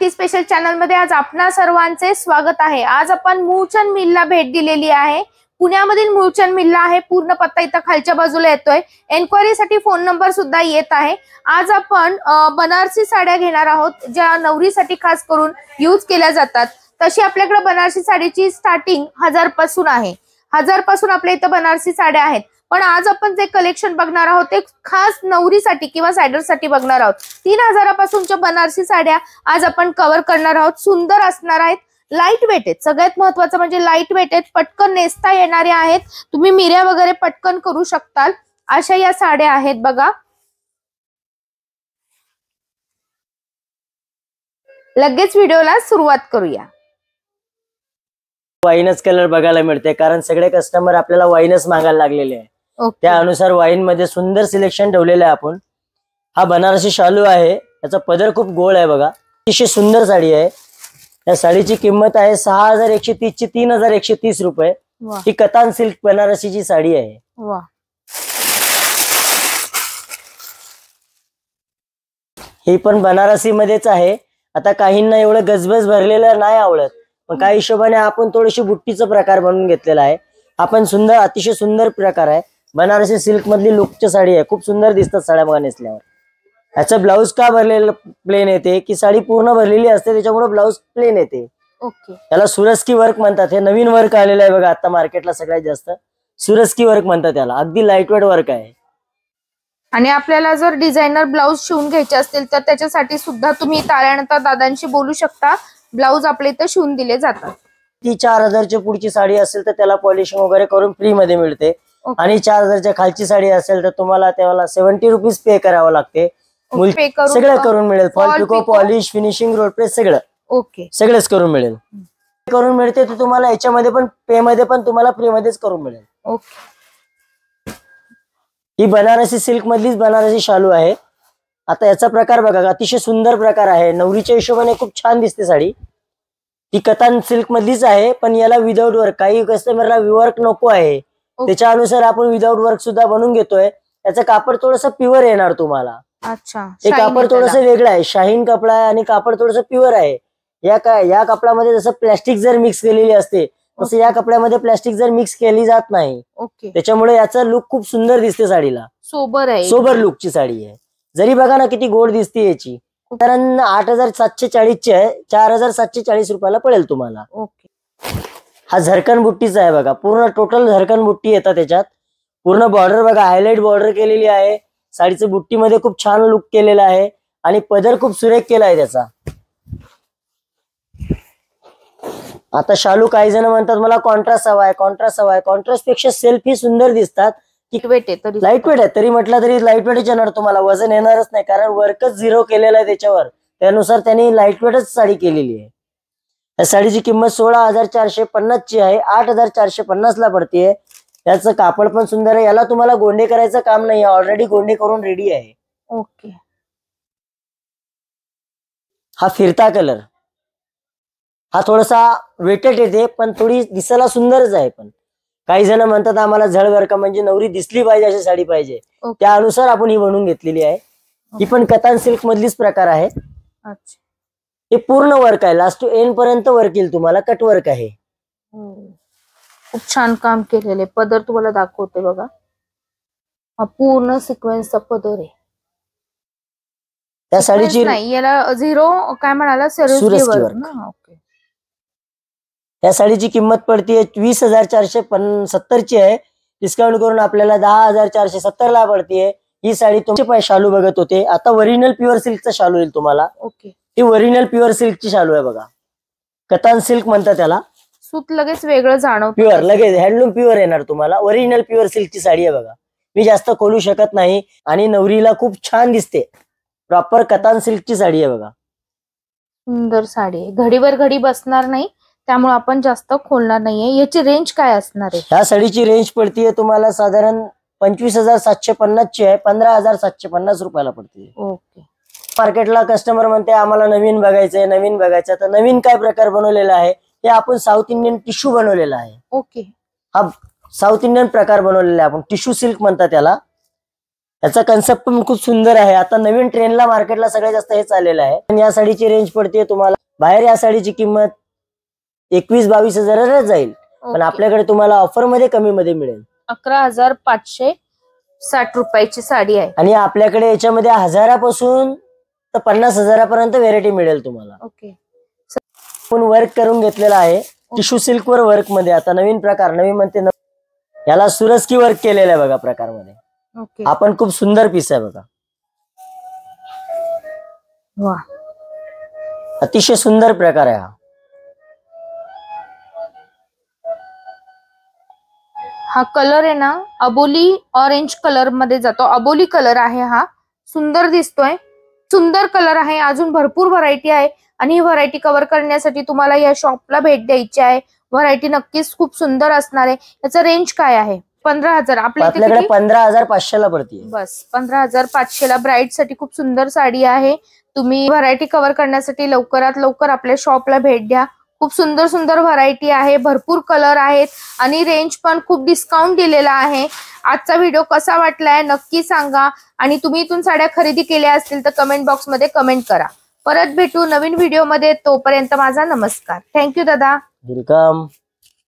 City special channel मध्ये आज आपणा सर्वांचे स्वागत आहे। आज आपण मूळचंद मिलला भेट दिलेली आहे। पुण्यामधील मूळचंद मिलला आहे। पूर्ण पत्ता इथं खालच्या बाजूला येतोय। एन्क्वायरीसाठी फोन नंबर सुद्धा येत आहे। आज आपण बनारसी साड्या घेणार आहोत, ज्या नवरीसाठी खास करून यूज केल्या जातात। तशी आपल्याकडे बनारसी साडीची स्टार्टिंग 1000 पासून आहे। 1000 पासून आपल्या इथं बनारसी साड्या आहेत। पण आज आपण जे कलेक्शन बघणार आहोत ते खास नवरीसाठी किंवा सायडरसाठी बघणार आहोत। 3000 पासूनच्या बनारसी साड्या आज आपण कव्हर करणार आहोत। सुंदर असणार आहेत, लाईट वेट आहेत। सगळ्यात महत्त्वाचं म्हणजे लाईट वेट आहेत, पटकन नेसता येणारे आहेत। तुम्ही मिऱ्या वगैरे पटकन करू शकताल अशा या साड्या आहेत बघा। लगेच व्हिडिओला सुरुवात करूया। वाईनच कलर बघायला मिळते, कारण सगळे कस्टमर आपल्याला वाईनच मागायला लागलेले आहे। त्यानुसार वाईन मध्ये सुंदर सिलेक्शन ठेवलेलं आहे आपण। हा बनारसी शालू आहे, याचा पदर खूप गोल आहे बघा। अतिशय सुंदर साडी आहे। या साडीची किंमत आहे 6130 ची 3130 रुपये। ही कतान सिल्क बनारसीची साडी आहे। ही पण बनारसी मध्येच आहे। आता काहींना एवढं गजबज भरलेलं नाही आवडत, पण काही हिशोबाने आपण थोडीशी बुट्टीचा प्रकार बनवून घेतलेला आहे। आपण सुंदर, अतिशय सुंदर प्रकार आहे। बनारसी सिल्क मधली लुकची साडी आहे, खूप सुंदर दिसतात साड्या बघा नेसल्यावर। याचं ब्लाउज का भरलेलं प्लेन येते की साडी पूर्ण भरलेली असते, त्याच्यामुळे ब्लाउज प्लेन येते। त्याला सुरस्की वर्क म्हणतात। हे नवीन वर्क आलेलं आहे बघा आता मार्केटला सगळ्यात जास्त। सुरस्की वर्क म्हणतात त्याला। अगदी लाईटवेट वर्क आहे। आणि आपल्याला जर डिझायनर ब्लाउज शिवून घ्यायचे असतील तर त्याच्यासाठी सुद्धा तुम्ही ताऱ्यानंतर दादांशी बोलू शकता। ब्लाउज आपल्या इथं शिवून दिले जातात। ती 4000 ची पुढची साडी असेल तर त्याला पॉलिशिंग वगैरे करून फ्री मध्ये मिळते। आणि 4000 च्या खालची साडी असेल तर तुम्हाला त्याला 70 रुपीज पे करावं लागते। सगळं करून मिळेल, फॉल पिको, पॉलिश, फिनिशिंग, रोड प्रेस सगळं सगळंच करून मिळेल। करून मिळते तर तुम्हाला याच्यामध्ये पण पे मध्ये पण तुम्हाला फ्री मध्येच करून मिळेल। ही बनारसी सिल्क मधलीच बनारसी शालू आहे। आता याचा प्रकार बघा, अतिशय सुंदर प्रकार आहे। नवरीच्या हिशोबाने खूप छान दिसते साडी। ती कतान सिल्क मधलीच आहे, पण याला विदाउट वर्क, काही कस्टमरला वर्क नको आहे त्याच्या अनुसार आपण विदाउट वर्क सुद्धा बनवून घेतोय। याचं कापड थोडंसं प्युअर येणार तुम्हाला। अच्छा, हे कापड थोडंसं वेगळं आहे, शाहीन कपडा आहे आणि कापड थोडंसं प्युअर आहे। या कपड्यामध्ये जसं प्लॅस्टिक जर मिक्स केलेली असते तसं या कपड्यामध्ये प्लॅस्टिक जर मिक्स केली जात नाही। त्याच्यामुळे याचा लुक खूप सुंदर दिसते साडीला। सोबर आहे, सोबर लुकची साडी आहे। जरी बघा ना किती गोड दिसते याची। कारण 8740 ची आहे, 4740 रुपयाला पडेल तुम्हाला। हा झरकन बुट्टीचा आहे बघा, पूर्ण टोटल झरकन बुट्टी येतात त्याच्यात। पूर्ण बॉर्डर बघा, हायलाइट बॉर्डर केलेली आहे। साडीचं बुट्टीमध्ये खूप छान लुक केलेला आहे आणि पदर खूप सुरेख केला आहे त्याचा। आता शालू काही जण म्हणतात मला कॉन्ट्रास्ट हवा आहे, कॉन्ट्रास्ट हवा आहे। कॉन्ट्रास्ट पेक्षा सेल्फ ही सुंदर दिसतात। लाईट वेट आहे, तरी म्हटलं तरी लाईट वेटच येणार तुम्हाला, वजन येणारच नाही, कारण वर्कच झिरो केलेला आहे त्याच्यावर। त्यानुसार त्यांनी लाईट वेटच साडी केलेली आहे। या साडीची किंमत 16450 ची आहे, 8450 ला पडतीये। याचं कापड पण सुंदर आहे। याला तुम्हाला गोंडे करायचं काम नाही, ऑलरेडी गोंडे करून रेडी आहे। हा फिरता कलर, हा थोडासा वेटेड येते पण थोडी दिसायला सुंदरच आहे। पण काही जण म्हणतात आम्हाला झळ वर्क म्हणजे नवरी दिसली पाहिजे अशी साडी पाहिजे, त्यानुसार आपण ही बनवून घेतलेली आहे। ही पण कतान सिल्क मधलीच प्रकार आहे। हे पूर्ण वर्क आहे, लास्ट टू एंड पर्यंत वर्क येईल तुम्हाला, कट वर्क आहे। खूप छान काम केलेले। पदर तुम्हाला दाखवते बघा, हा पूर्ण सिक्वेन्सचा पदर आहे। त्या साडीची नाही, याला झिरो काय म्हणाला, सुरस्की वर्क। त्या साडीची किंमत पडतीये 20470 ची आहे। डिस्काउंट करून आपल्याला 10470 ला पडतीये। ही साडी तुमचे शालू बघत होते, आता ओरिजिनल प्युअर सिल्कचा शालू येईल तुम्हाला। ही ओरिजिनल प्युअर सिल्कची शालू आहे बघा, कतान सिल्क म्हणतात त्याला। सूत लगेच वेगळं जाणवतं, प्युअर लगेच हँडलूम प्युअर येणार तुम्हाला। ओरिजिनल प्युअर सिल्कची साडी आहे बघा। मी जास्त खोलू शकत नाही आणि नवरीला खूप छान दिसते। प्रॉपर कतान सिल्कची साडी आहे बघा, सुंदर साडी आहे। घडीवर घडी बसणार नाही, त्यामुळे आपण जास्त खोलणार नाहीये। याची रेंज काय असणार आहे? ह्या साडीची रेंज पडतीये तुम्हाला साधारण 25750 ची आहे, 15750 रुपयाला पडतीये। मार्केटला कस्टमर म्हणते आम्हाला नवीन बघायचंय, नवीन बघायचं। तर नवीन काय प्रकार बनवलेला आहे ते आपण साऊथ इंडियन टिश्यू बनवलेला आहे। हा साऊथ इंडियन प्रकार बनवलेला आहे आपण, टिश्यू सिल्क म्हणतात त्याला। याचा कन्सेप्ट पण खूप सुंदर आहे. आता नवीन ट्रेंडला मार्केटला सगळ्यात जास्त हे चाललेलं आहे. पण या साडीची रेंज पडते तुम्हाला बाहेर या साडीची किंमत 21-22 हजाराला जाईल, पण आपल्याकडे तुम्हाला ऑफर मध्ये कमी मध्ये मिळेल. 11,560 रुपयाची साडी आहे आणि आपल्याकडे याच्यामध्ये 1000पासून तर 50,000पर्यंत व्हेरायटी मिळेल तुम्हाला. ओके. पण वर्क करून घेतलेला आहे टिश्यू सिल्क वर वर्क मध्ये. आता नवीन प्रकार नवीन म्हणते याला सुरस्की वर्क केलेलं आहे बघा प्रकारमध्ये. ओके. आपण खूप सुंदर पीस आहे बघा. वा, अतिशय सुंदर प्रकार आहे हा. हा कलर आहे ना अबोली ऑरेंज कलर मध्ये जातो. अबोली कलर आहे हा. सुंदर दिसतोय, सुंदर कलर आहे. अजून भरपूर व्हरायटी आहे आणि ही व्हरायटी कव्हर करण्यासाठी तुम्हाला या शॉपला भेट द्यायची आहे. व्हरायटी नक्कीच खूप सुंदर असणार आहे. याचा रेंज काय आहे? 15,000. आपल्याकडे 15,500 ला पडते. बस 15,500 ला ब्राईड साठी खूप सुंदर साडी आहे. तुम्ही व्हरायटी कव्हर करण्यासाठी लवकरात लवकर आपल्या शॉपला भेट द्या. खूप सुंदर सुंदर व्हरायटी आहे, भरपूर कलर आहेत आणि रेंज पण खूप डिस्काउंट दिलेला आहे. आजचा व्हिडिओ कसा वाटलाय नक्की सांगा आणि तुम्ही इथून साड्या खरेदी केल्या असतील तर कमेंट बॉक्स मध्ये कमेंट करा. परत भेटू नवीन व्हिडिओ मध्ये. तोपर्यंत माझा नमस्कार. थँक्यू दादा. वेलकम.